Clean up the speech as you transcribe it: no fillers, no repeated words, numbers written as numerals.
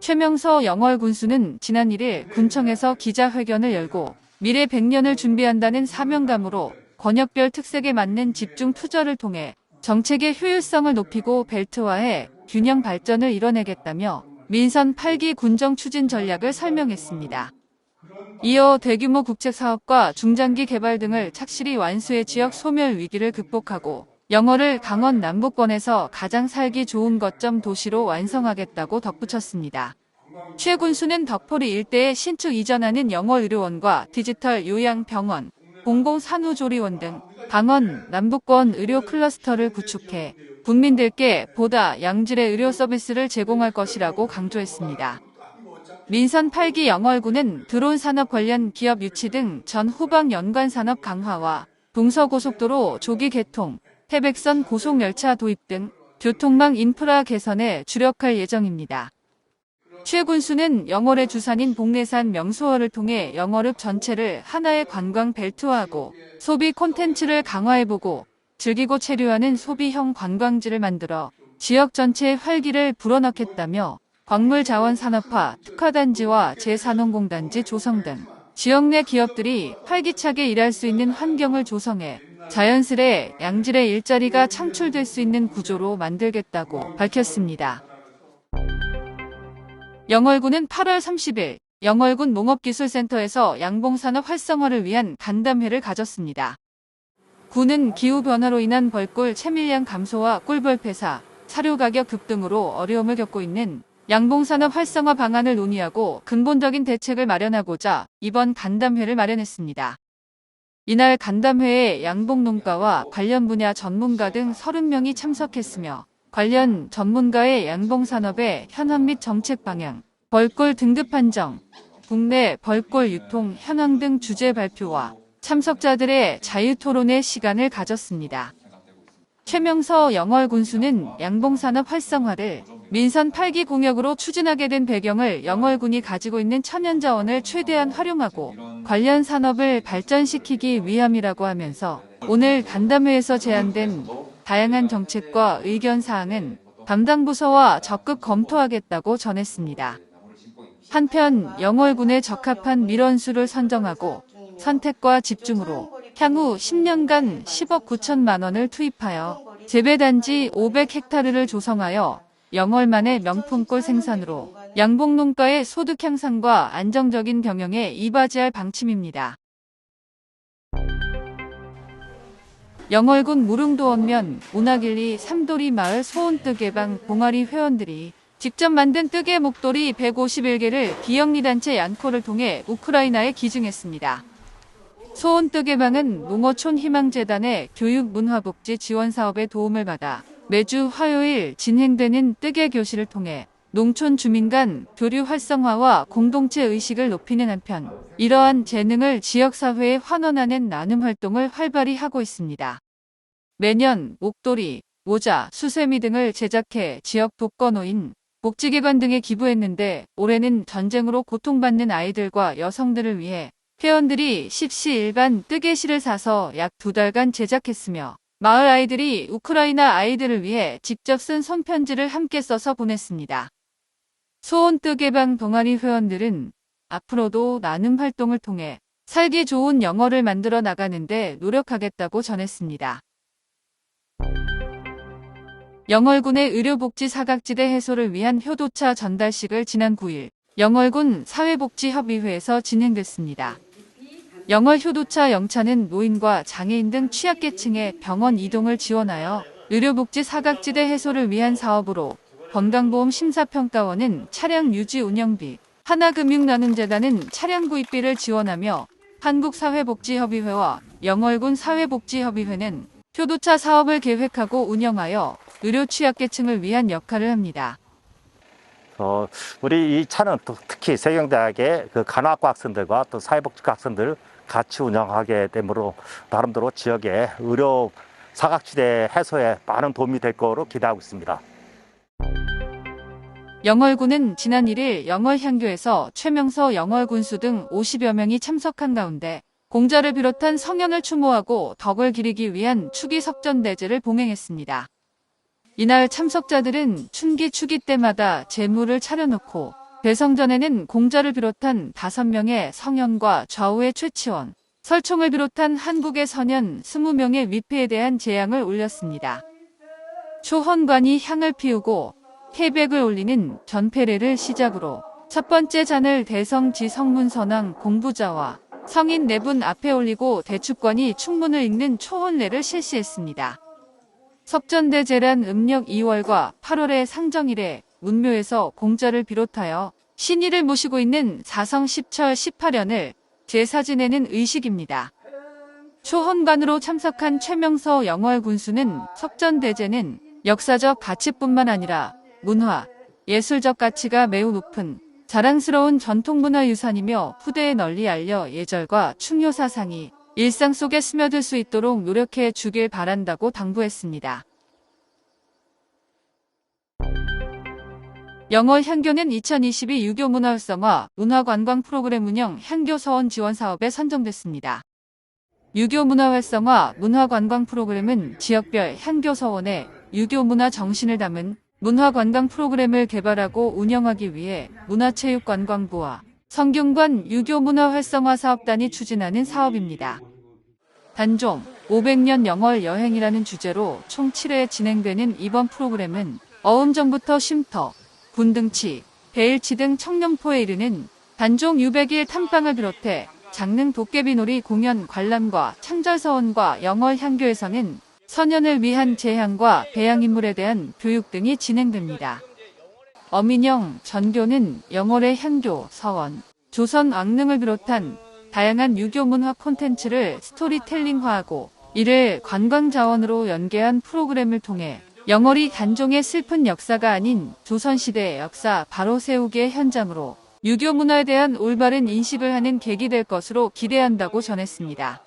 최명서 영월 군수는 지난 1일 군청에서 기자회견을 열고 미래 100년을 준비한다는 사명감으로 권역별 특색에 맞는 집중 투자를 통해 정책의 효율성을 높이고 벨트화해 균형 발전을 이뤄내겠다며 민선 8기 군정 추진 전략을 설명했습니다. 이어 대규모 국책사업과 중장기 개발 등을 착실히 완수해 지역 소멸 위기를 극복하고 영월을 강원 남부권에서 가장 살기 좋은 거점 도시로 완성하겠다고 덧붙였습니다. 최 군수는 덕포리 일대에 신축 이전하는 영월의료원과 디지털 요양병원, 공공산후조리원 등 강원 남부권 의료 클러스터를 구축해 국민들께 보다 양질의 의료 서비스를 제공할 것이라고 강조했습니다. 민선 8기 영월군은 드론 산업 관련 기업 유치 등 전 후방 연관 산업 강화와 동서고속도로 조기 개통, 태백선 고속열차 도입 등 교통망 인프라 개선에 주력할 예정입니다. 최 군수는 영월의 주산인 복례산 명소화를 통해 영월읍 전체를 하나의 관광 벨트화하고 소비 콘텐츠를 강화해보고 즐기고 체류하는 소비형 관광지를 만들어 지역 전체의 활기를 불어넣겠다며 광물자원 산업화, 특화단지와 재산업공단지 조성 등 지역 내 기업들이 활기차게 일할 수 있는 환경을 조성해 자연스레 양질의 일자리가 창출될 수 있는 구조로 만들겠다고 밝혔습니다. 영월군은 8월 30일 영월군 농업기술센터에서 양봉산업 활성화를 위한 간담회를 가졌습니다. 군은 기후변화로 인한 벌꿀 채밀량 감소와 꿀벌 폐사, 사료 가격 급등으로 어려움을 겪고 있는 양봉산업 활성화 방안을 논의하고 근본적인 대책을 마련하고자 이번 간담회를 마련했습니다. 이날 간담회에 양봉농가와 관련 분야 전문가 등 30명이 참석했으며 관련 전문가의 양봉산업의 현황 및 정책 방향, 벌꿀 등급 판정, 국내 벌꿀 유통 현황 등 주제 발표와 참석자들의 자유토론의 시간을 가졌습니다. 최명서 영월 군수는 양봉산업 활성화를 민선 8기 공약으로 추진하게 된 배경을 영월군이 가지고 있는 천연자원을 최대한 활용하고 관련 산업을 발전시키기 위함이라고 하면서 오늘 간담회에서 제안된 다양한 정책과 의견 사항은 담당 부서와 적극 검토하겠다고 전했습니다. 한편 영월군에 적합한 밀원수를 선정하고 선택과 집중으로 향후 10년간 10억 9천만 원을 투입하여 재배단지 500헥타르를 조성하여 영월만의 명품꿀 생산으로 양봉농가의 소득 향상과 안정적인 경영에 이바지할 방침입니다. 영월군 무릉도원면 오나길리 삼도리 마을 소온뜨개방 동아리 회원들이 직접 만든 뜨개 목도리 151개를 비영리단체 얀코를 통해 우크라이나에 기증했습니다. 소온뜨개방은 농어촌 희망재단의 교육문화복지 지원 사업에 도움을 받아 매주 화요일 진행되는 뜨개 교실을 통해 농촌 주민 간 교류 활성화와 공동체 의식을 높이는 한편 이러한 재능을 지역사회에 환원하는 나눔 활동을 활발히 하고 있습니다. 매년 목도리, 모자, 수세미 등을 제작해 지역 독거노인, 복지기관 등에 기부했는데 올해는 전쟁으로 고통받는 아이들과 여성들을 위해 회원들이 십시 일반 뜨개실을 사서 약 2달간 제작했으며 마을 아이들이 우크라이나 아이들을 위해 직접 쓴 손편지를 함께 써서 보냈습니다. 소온뜨개방 동아리 회원들은 앞으로도 나눔 활동을 통해 살기 좋은 영월을 만들어 나가는데 노력하겠다고 전했습니다. 영월군의 의료복지 사각지대 해소를 위한 효도차 전달식을 지난 9일 영월군 사회복지협의회에서 진행됐습니다. 영월 효도차 영차는 노인과 장애인 등 취약계층의 병원 이동을 지원하여 의료복지 사각지대 해소를 위한 사업으로 건강보험 심사평가원은 차량 유지 운영비, 하나금융나눔재단은 차량 구입비를 지원하며 한국사회복지협의회와 영월군 사회복지협의회는 효도차 사업을 계획하고 운영하여 의료 취약계층을 위한 역할을 합니다. 우리 이 차는 특히 세경대학의 그 간호학과 학생들과 또 사회복지과 학생들 같이 운영하게 되므로 나름대로 지역의 의료 사각지대 해소에 많은 도움이 될 거로 기대하고 있습니다. 영월군은 지난 1일 영월향교에서 최명서 영월군수 등 50여 명이 참석한 가운데 공자를 비롯한 성현을 추모하고 덕을 기리기 위한 추기석전대제를 봉행했습니다. 이날 참석자들은 춘기 추기 때마다 제물을 차려놓고 대성전에는 공자를 비롯한 5명의 성현과 좌우의 최치원, 설총을 비롯한 한국의 선현 20명의 위패에 대한 재앙을 올렸습니다. 초헌관이 향을 피우고 태백을 올리는 전패례를 시작으로 첫 번째 잔을 대성 지성문선왕 공부자와 성인 4분 앞에 올리고 대축관이 충문을 읽는 초헌례를 실시했습니다. 석전대제란 음력 2월과 8월의 상정일에 문묘에서 공자를 비롯하여 신의를 모시고 있는 사성 10철 18연을 제사 지내는 의식입니다. 초헌관으로 참석한 최명서 영월 군수는 석전대제는 역사적 가치뿐만 아니라 문화, 예술적 가치가 매우 높은 자랑스러운 전통문화유산이며 후대에 널리 알려 예절과 충효 사상이 일상 속에 스며들 수 있도록 노력해 주길 바란다고 당부했습니다. 영월 향교는 2022 유교 문화 활성화 문화관광 프로그램 운영 향교 서원 지원 사업에 선정됐습니다. 유교 문화 활성화 문화관광 프로그램은 지역별 향교 서원의 유교 문화 정신을 담은 문화관광 프로그램을 개발하고 운영하기 위해 문화체육관광부와 성균관 유교문화 활성화 사업단이 추진하는 사업입니다. 단종 500년 영월 여행이라는 주제로 총 7회 진행되는 이번 프로그램은 어음전부터 쉼터, 군등치, 배일치 등 청렴포에 이르는 단종 유백일 탐방을 비롯해 장릉 도깨비놀이 공연 관람과 창절서원과 영월 향교에서는 선현을 위한 제향과 배양인물에 대한 교육 등이 진행됩니다. 어민영 전교는 영월의 향교, 서원, 조선 왕릉을 비롯한 다양한 유교 문화 콘텐츠를 스토리텔링화하고 이를 관광자원으로 연계한 프로그램을 통해 영월이 단종의 슬픈 역사가 아닌 조선시대의 역사 바로 세우기의 현장으로 유교 문화에 대한 올바른 인식을 하는 계기 될 것으로 기대한다고 전했습니다.